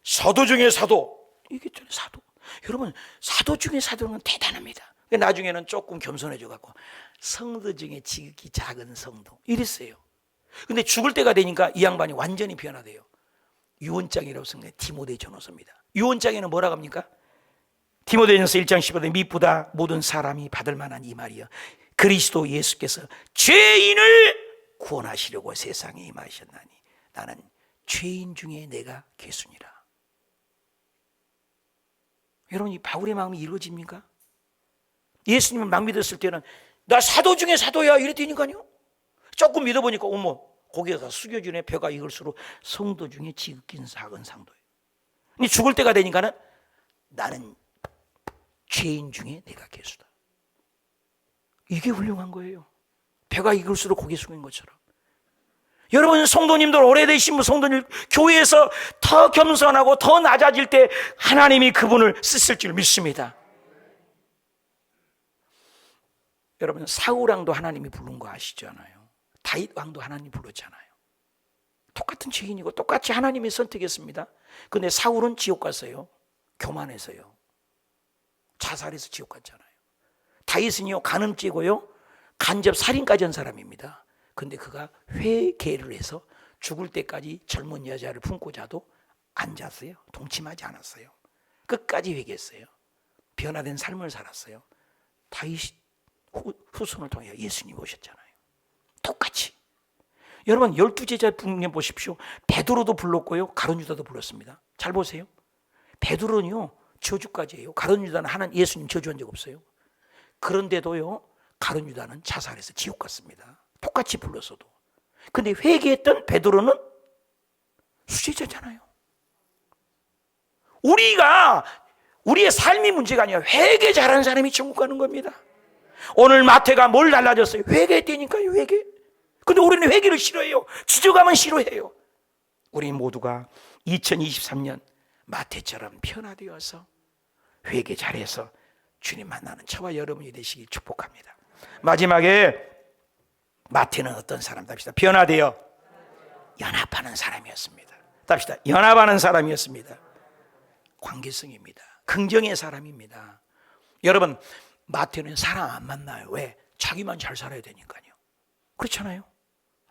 사도 중에 사도, 이게 좀 사도. 여러분 사도 중에 사도는 대단합니다. 나중에는 조금 겸손해져 갖고 성도 중에 지극히 작은 성도 이랬어요. 근데 죽을 때가 되니까 이 양반이 완전히 변화돼요. 유언장이라고 쓴 디모데 전후서입니다. 유언장에는 뭐라고 합니까? 디모데전서 1장 15절에 미쁘다 모든 사람이 받을 만한 이 말이여 그리스도 예수께서 죄인을 구원하시려고 세상에 임하셨나니 나는 죄인 중에 내가 괴순이라. 여러분 이 바울의 마음이 이루어집니까? 예수님을 막 믿었을 때는 나 사도 중에 사도야 이랬다니까요. 조금 믿어보니까 어머 고개가 숙여지네. 벼가 익을수록 성도 중에 지극히 작은 상도예요. 근데 죽을 때가 되니까는 나는 죄인 중에 내가 괴수다. 이게 훌륭한 거예요. 벼가 익을수록 고개 숙인 것처럼. 여러분 성도님들 오래되신 분 성도님 교회에서 더 겸손하고 더 낮아질 때 하나님이 그분을 쓰실 줄 믿습니다. 여러분 사울 왕도 하나님이 부른 거 아시잖아요. 다윗 왕도 하나님이 불렀잖아요. 똑같은 죄인이고 똑같이 하나님이 선택했습니다. 근데 사울은 지옥 갔어요. 교만해서요. 자살해서 지옥 갔잖아요. 다윗은요 간음죄고요 간접 살인까지 한 사람입니다. 근데 그가 회개를 해서 죽을 때까지 젊은 여자를 품고 자도 안 잤어요. 동침하지 않았어요. 끝까지 회개했어요. 변화된 삶을 살았어요. 다윗 후손을 통해 예수님 오셨잖아요. 똑같이. 여러분 12제자 중에 보십시오. 베드로도 불렀고요 가룟 유다도 불렀습니다. 잘 보세요. 베드로는요 저주까지 해요. 가룟 유다는 하나님 예수님 저주한 적 없어요. 그런데도요 가룟 유다는 자살해서 지옥 갔습니다. 똑같이 불렀어도. 근데 회개했던 베드로는 수제자잖아요. 우리의 삶이 문제가 아니라 회개 잘하는 사람이 천국 가는 겁니다. 오늘 마태가 뭘 달라졌어요? 회개했다니까요. 회개. 근데 우리는 회개를 싫어해요. 지저가면 싫어해요. 우리 모두가 2023년 마태처럼 변화되어서 회개 잘해서 주님 만나는 저와 여러분이 되시길 축복합니다. 마지막에 마태는 어떤 사람 답시다. 변화되어 연합하는 사람이었습니다. 답시다. 연합하는 사람이었습니다. 관계성입니다. 긍정의 사람입니다. 여러분 마태는 사람 안 만나요. 왜? 자기만 잘 살아야 되니까요. 그렇잖아요.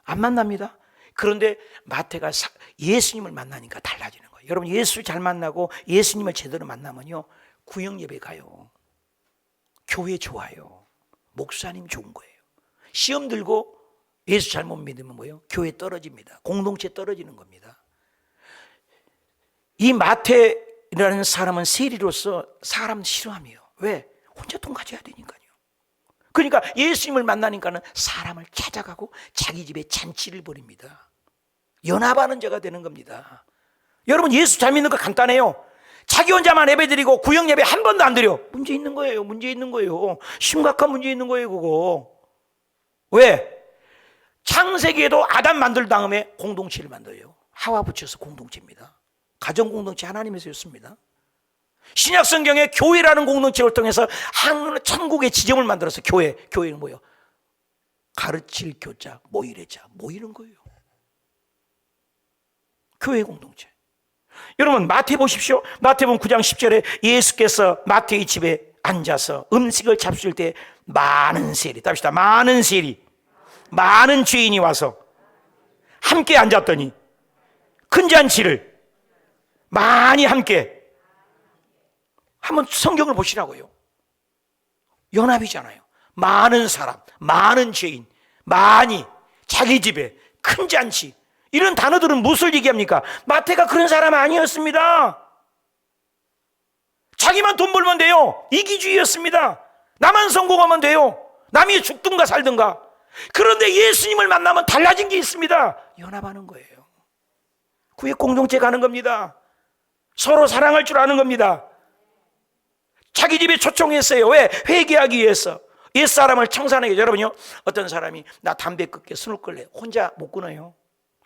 안 만납니다. 그런데 마태가 예수님을 만나니까 달라지는 거예요. 여러분 예수를 잘 만나고 예수님을 제대로 만나면요 구역 예배 가요. 교회 좋아요. 목사님 좋은 거예요. 시험 들고 예수 잘못 믿으면 뭐예요? 교회 떨어집니다. 공동체 떨어지는 겁니다. 이 마태라는 사람은 세리로서 사람 싫어함이에요. 왜? 혼자 돈 가져야 되니까요. 그러니까 예수님을 만나니까는 사람을 찾아가고 자기 집에 잔치를 벌입니다. 연합하는 자가 되는 겁니다. 여러분 예수 잘 믿는 거 간단해요. 자기 혼자만 예배드리고 구역 예배 한 번도 안 드려. 문제 있는 거예요. 문제 있는 거예요. 심각한 문제 있는 거예요. 그거. 왜? 창세기에도 아담 만들 다음에 공동체를 만들어요. 하와 붙여서 공동체입니다. 가정 공동체 하나님이 세웠습니다. 신약 성경에 교회라는 공동체를 통해서 한 천국의 지점을 만들어서 교회는 뭐예요? 가르칠 교자, 모일의 자, 모이는 거예요. 교회 공동체. 여러분 마태 보십시오. 마태복음 9장 10절에 예수께서 마태의 집에 앉아서 음식을 잡수실 때 많은 세리, 답시다. 많은 세리, 많은 죄인이 와서 함께 앉았더니 큰 잔치를 많이 함께. 한번 성경을 보시라고요. 연합이잖아요. 많은 사람, 많은 죄인, 많이, 자기 집에 큰 잔치. 이런 단어들은 무엇을 얘기합니까? 마태가 그런 사람 아니었습니다. 자기만 돈 벌면 돼요. 이기주의였습니다. 나만 성공하면 돼요. 남이 죽든가 살든가. 그런데 예수님을 만나면 달라진 게 있습니다. 연합하는 거예요. 구약 공동체 가는 겁니다. 서로 사랑할 줄 아는 겁니다. 자기 집에 초청했어요. 왜? 회개하기 위해서. 옛사람을 청산하기 위해서. 여러분요, 어떤 사람이 나 담배 끊게 술을 끌래. 혼자 못 끊어요.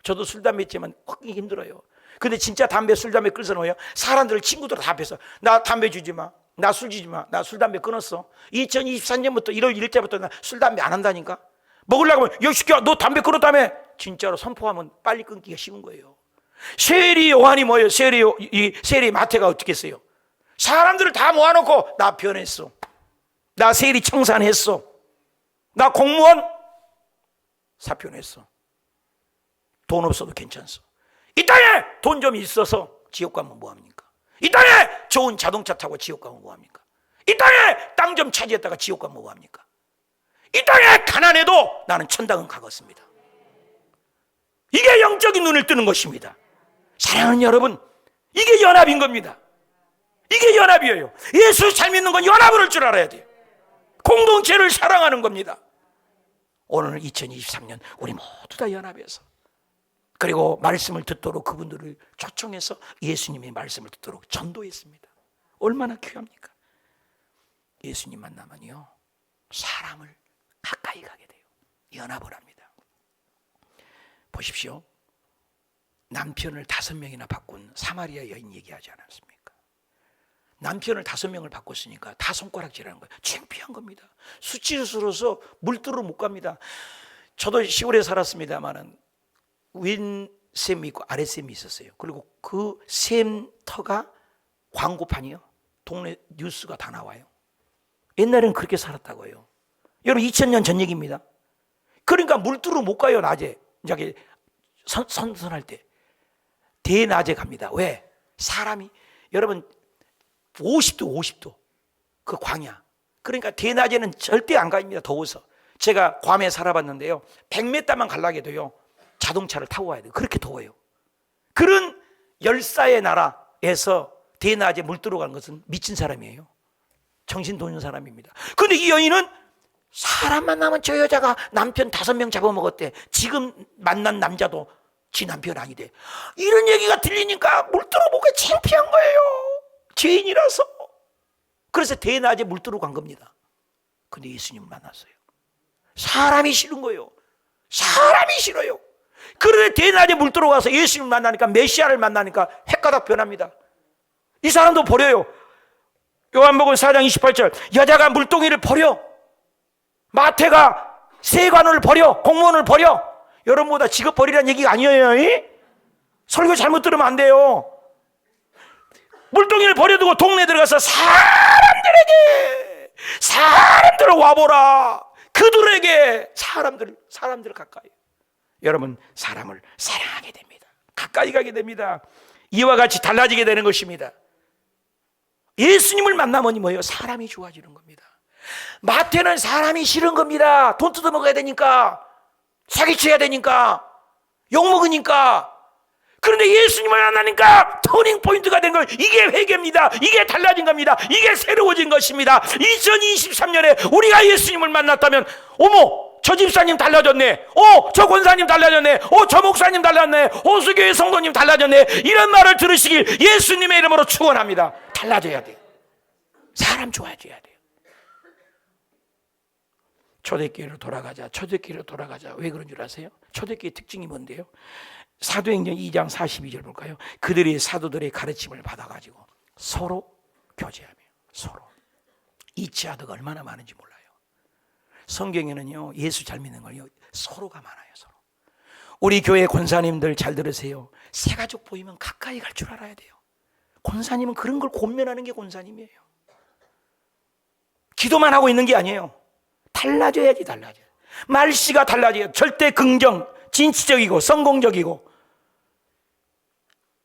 저도 술, 담배 했지만 끊기 힘들어요. 근데 진짜 담배, 술, 담배 끌서 놓아요. 사람들, 친구들 다 앞에서 나 담배 주지 마. 나 술 주지 마. 나 술, 담배 끊었어. 2023년부터 1월 1일째부터 나 술, 담배 안 한다니까. 먹으려고 하면 야 시켜 너 담배 끊었다며. 진짜로 선포하면 빨리 끊기가 쉬운 거예요. 세리 요한이 뭐예요? 세리 마태가 어떻게 했어요? 사람들을 다 모아놓고 나 변했어. 나 세리 청산했어. 나 공무원 사표냈어. 돈 없어도 괜찮소. 이 땅에 돈 좀 있어서 지옥 가면 뭐합니까? 이 땅에 좋은 자동차 타고 지옥 가면 뭐합니까? 이 땅에 땅 좀 차지했다가 지옥 가면 뭐합니까? 이 땅에 가난해도 나는 천당은 가겠습니다. 이게 영적인 눈을 뜨는 것입니다. 사랑하는 여러분, 이게 연합인 겁니다. 이게 연합이에요. 예수 잘 믿는 건 연합을 할 줄 알아야 돼요. 공동체를 사랑하는 겁니다. 오늘 2023년 우리 모두 다 연합해서, 그리고 말씀을 듣도록 그분들을 초청해서 예수님의 말씀을 듣도록 전도했습니다. 얼마나 귀합니까? 예수님 만나면요, 사람을 가까이 가게 돼요. 연합을 합니다. 보십시오. 남편을 5명이나 바꾼 사마리아 여인 얘기하지 않았습니까? 남편을 5명을 바꿨으니까 다 손가락질하는 거예요. 창피한 겁니다. 수치스러워서 물들어 못 갑니다. 저도 시골에 살았습니다만은 윗샘이 있고 아랫샘이 있었어요. 그리고 그 샘터가 광고판이요. 동네 뉴스가 다 나와요. 옛날에는 그렇게 살았다고요. 여러분 2000년 전 얘기입니다. 그러니까 물들어 못 가요. 낮에 이제 선선할 때 대낮에 갑니다. 왜? 사람이 여러분 50도 그 광야. 그러니까 대낮에는 절대 안 갑니다. 더워서. 제가 괌에 살아봤는데요, 100m만 가려고 돼요. 자동차를 타고 와야 돼요. 그렇게 더워요. 그런 열사의 나라에서 대낮에 물 들어가는 것은 미친 사람이에요. 정신 도는 사람입니다. 근데 이 여인은 사람 만나면 저 여자가 남편 5명 잡아먹었대. 지금 만난 남자도 지 남편 아니대. 이런 얘기가 들리니까 물 들어보기가 창피한 거예요. 죄인이라서. 그래서 대낮에 물 들어간 겁니다. 근데 예수님을 만났어요. 사람이 싫은 거예요. 사람이 싫어요. 그런데 대낮에 물 들어가서 예수님을 만나니까, 메시아를 만나니까 헷가닥 변합니다. 이 사람도 버려요. 요한복음 4장 28절, 여자가 물동이를 버려, 마태가 세관을 버려, 공무원을 버려. 여러분보다 직업 버리라는 얘기가 아니에요. 설교 잘못 들으면 안 돼요. 물동이를 버려두고 동네 들어가서 사람들을 와보라. 그들에게 사람들 가까이. 여러분, 사람을 사랑하게 됩니다. 가까이 가게 됩니다. 이와 같이 달라지게 되는 것입니다. 예수님을 만나면 뭐예요? 사람이 좋아지는 겁니다. 마태는 사람이 싫은 겁니다. 돈 뜯어먹어야 되니까, 사기쳐야 되니까, 욕먹으니까. 그런데 예수님을 만나니까 터닝 포인트가 된 거예요. 이게 회개입니다. 이게 달라진 겁니다. 이게 새로워진 것입니다. 2023년에 우리가 예수님을 만났다면, 어머, 저 집사님 달라졌네. 저 권사님 달라졌네. 저 목사님 달라졌네. 호수교회 성도님 달라졌네. 이런 말을 들으시길 예수님의 이름으로 축원합니다. 달라져야 돼요. 사람 좋아져야 돼요. 초대교회로 돌아가자. 초대교회로 돌아가자. 왜 그런 줄 아세요? 초대교회 특징이 뭔데요? 사도행전 2장 42절 볼까요? 그들이 사도들의 가르침을 받아가지고 서로 교제하며 서로 이치하드가 얼마나 많은지 몰라요. 성경에는요, 예수 잘 믿는 걸요, 서로가 많아요. 서로. 우리 교회 권사님들 잘 들으세요. 새가족 보이면 가까이 갈 줄 알아야 돼요. 권사님은 그런 걸 권면하는 게 권사님이에요. 기도만 하고 있는 게 아니에요. 달라져야지. 달라져요. 말씨가 달라져요. 절대 긍정, 진취적이고 성공적이고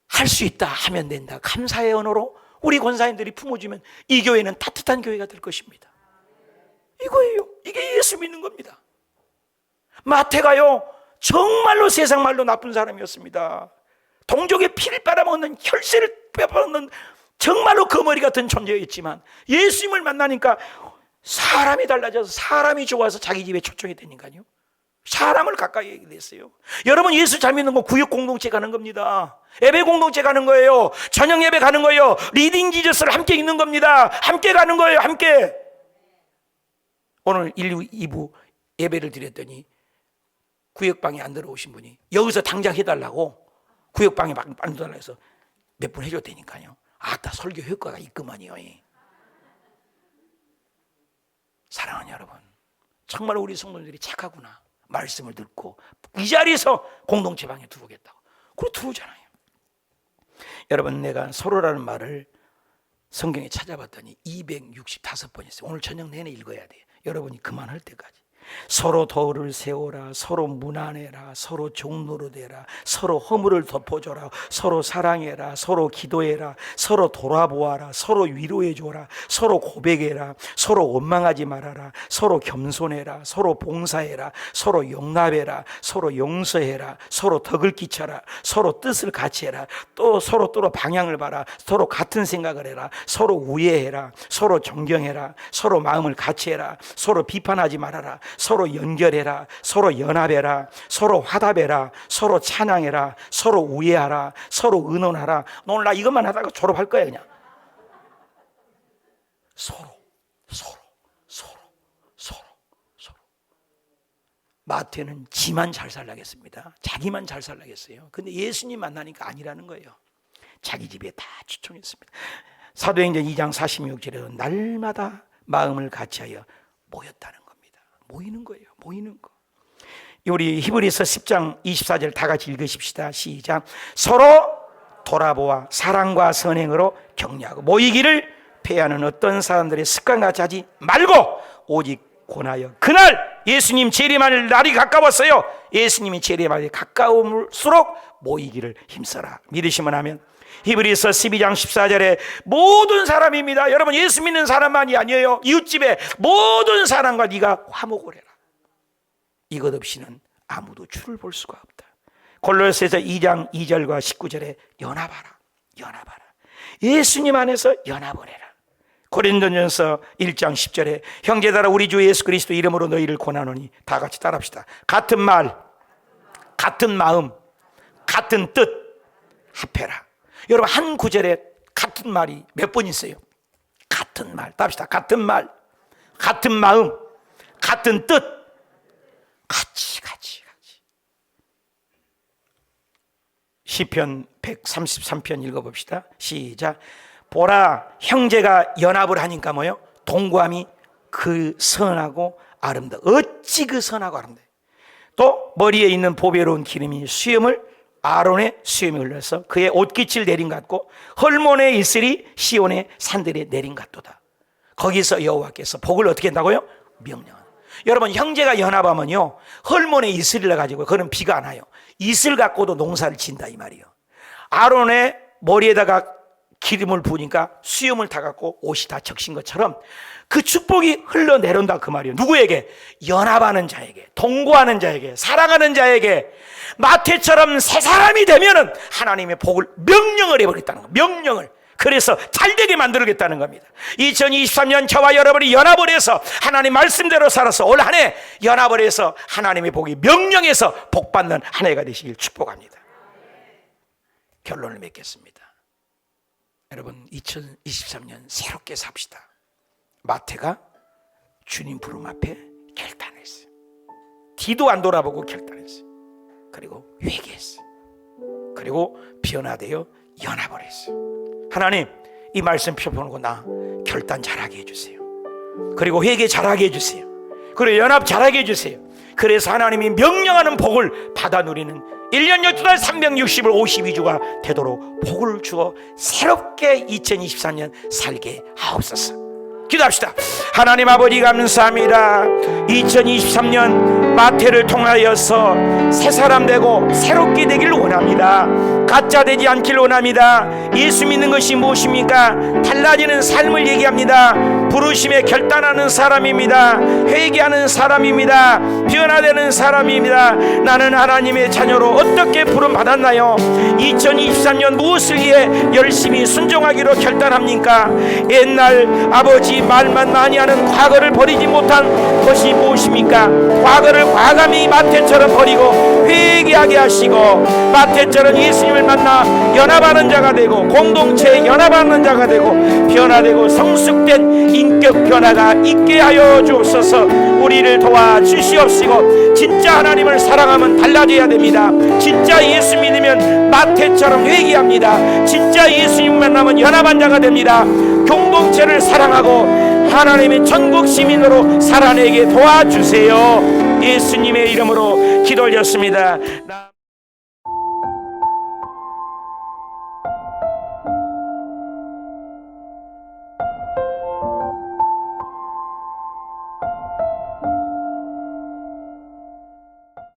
할 수 있다 하면 된다. 감사의 언어로 우리 권사님들이 품어주면 이 교회는 따뜻한 교회가 될 것입니다. 이거예요. 이게 예수 믿는 겁니다. 마태가요, 정말로 세상 말로 나쁜 사람이었습니다. 동족의 피를 빨아먹는, 혈세를 빼먹는 정말로 거머리 같은 존재였지만 예수님을 만나니까 사람이 달라져서 사람이 좋아서 자기 집에 초청이 되니까요, 사람을 가까이 됐어요. 여러분, 예수 잘 믿는 건 구역 공동체 가는 겁니다. 예배 공동체 가는 거예요. 저녁 예배 가는 거예요. 리딩 지저스를 함께 읽는 겁니다. 함께 가는 거예요. 함께. 오늘 1, 2부 예배를 드렸더니 구역방에 안 들어오신 분이 여기서 당장 해달라고 구역방에 안 들어달라고 해서 몇 분 해줬다니까요. 아따, 설교 효과가 있구만요. 사랑하는 여러분, 정말 우리 성도들이 착하구나. 말씀을 듣고 이 자리에서 공동체 방에 들어오겠다고. 그리고 들어오잖아요. 여러분, 내가 서로라는 말을 성경에 찾아봤더니 265번 있어요. 오늘 저녁 내내 읽어야 돼요. 여러분이 그만할 때까지. 서로 도를 세워라, 서로 무난해라, 서로 종로로 되라, 서로 허물을 덮어줘라, 서로 사랑해라, 서로 기도해라, 서로 돌아보아라, 서로 위로해줘라, 서로 고백해라, 서로 원망하지 말아라, 서로 겸손해라, 서로 봉사해라, 서로 용납해라, 서로 용서해라, 서로 덕을 끼쳐라, 서로 뜻을 같이 해라, 또 서로 방향을 봐라, 서로 같은 생각을 해라, 서로 우애해라, 서로 존경해라, 서로 마음을 같이 해라, 서로 비판하지 말아라, 서로 연결해라, 서로 연합해라, 서로 화답해라, 서로 찬양해라, 서로 우애하라, 서로 의논하라. 오늘 나 이것만 하다가 졸업할 거야. 그냥 서로. 마태는 지만 잘 살라겠습니다. 자기만 잘 살라겠어요. 근데 예수님 만나니까 아니라는 거예요. 자기 집에 다 초청했습니다. 사도행전 2장 46절에도 날마다 마음을 같이하여 모였다는 겁니다. 모이는 거예요. 모이는 거. 우리 히브리서 10장 24절 다 같이 읽으십시다. 시작. 서로 돌아보아 사랑과 선행으로 격려하고 모이기를 패하는 어떤 사람들의 습관같이 하지 말고 오직 권하여 그날 예수님 재림할 날이 가까웠어요. 예수님이 재림할 가까울수록 모이기를 힘써라. 믿으시면 하면 히브리서 12장 14절에 모든 사람입니다. 여러분, 예수 믿는 사람만이 아니에요. 이웃집에 모든 사람과 네가 화목을 해라. 이것 없이는 아무도 주를 볼 수가 없다. 골로새서 2장 2절과 19절에 연합하라. 예수님 안에서 연합을 해라. 고린도전서 1장 10절에 형제들아 우리 주 예수 그리스도 이름으로 너희를 권하노니, 다 같이 따라합시다. 같은 말, 같은 마음, 같은 뜻 합해라. 여러분, 한 구절에 같은 말이 몇 번 있어요? 같은 말, 답시다. 같은 말, 같은 마음, 같은 뜻, 같이. 시편 133편 읽어봅시다. 시작. 보라, 형제가 연합을 하니까 뭐요? 동거함이 그 선하고 아름다워. 어찌 그 선하고 아름다워. 또 머리에 있는 보배로운 기름이 아론의 수염이 흘러서 그의 옷깃을 내린 것 같고 헐몬의 이슬이 시온의 산들에 내린 것 같도다. 거기서 여호와께서 복을 어떻게 한다고요? 명령한다. 여러분, 형제가 연합하면요, 헐몬의 이슬을 가지고, 그는 비가 안 와요. 이슬 갖고도 농사를 진다 이 말이에요. 아론의 머리에다가 기름을 부으니까 수염을 타갖고 옷이 다 적신 것처럼 그 축복이 흘러내려온다 그 말이에요. 누구에게? 연합하는 자에게, 동거하는 자에게, 사랑하는 자에게. 마태처럼 새 사람이 되면은 하나님의 복을 명령을 해버렸다는 거예요. 명령을. 그래서 잘되게 만들겠다는 겁니다. 2023년 저와 여러분이 연합을 해서 하나님 말씀대로 살아서 올 한 해 연합을 해서 하나님의 복이 명령해서 복받는 한 해가 되시길 축복합니다. 결론을 맺겠습니다. 여러분, 2023년 새롭게 삽시다. 마태가 주님 부름 앞에 결단을 뒤도 안 돌아보고 결단했어요. 그리고 회개했어요. 그리고 변화되어 연합을 했어요. 하나님, 이 말씀 펴보고 나 결단 잘하게 해주세요. 그리고 회개 잘하게 해주세요. 그리고 연합 잘하게 해주세요. 그래서 하나님이 명령하는 복을 받아 누리는 1년 12달 360일 52주가 되도록 복을 주어 새롭게 2023년 살게 하옵소서. 기도합시다. 하나님 아버지 감사합니다. 2023년 마태를 통하여서 새 사람 되고 새롭게 되길 원합니다. 가짜 되지 않길 원합니다. 예수 믿는 것이 무엇입니까? 달라지는 삶을 얘기합니다. 부르심에 결단하는 사람입니다. 회개하는 사람입니다. 변화되는 사람입니다. 나는 하나님의 자녀로 어떻게 부름 받았나요? 2023년 무엇을 위해 열심히 순종하기로 결단합니까? 옛날 아버지 말만 많이 하는 과거를 버리지 못한 것이 무엇입니까? 과거를 과감히 마태처럼 버리고 회개하게 하시고 마태처럼 예수님을 만나 연합하는 자가 되고 공동체에 연합하는 자가 되고 변화되고 성숙된 인격 변화가 있게 하여 주옵소서. 우리를 도와주시옵시고 진짜 하나님을 사랑하면 달라져야 됩니다. 진짜 예수 믿으면 마태처럼 회개합니다. 진짜 예수님 만나면 연합한 자가 됩니다. 공동체를 사랑하고 하나님의 천국 시민으로 살아내게 도와주세요. 예수님의 이름으로 기도 올렸습니다.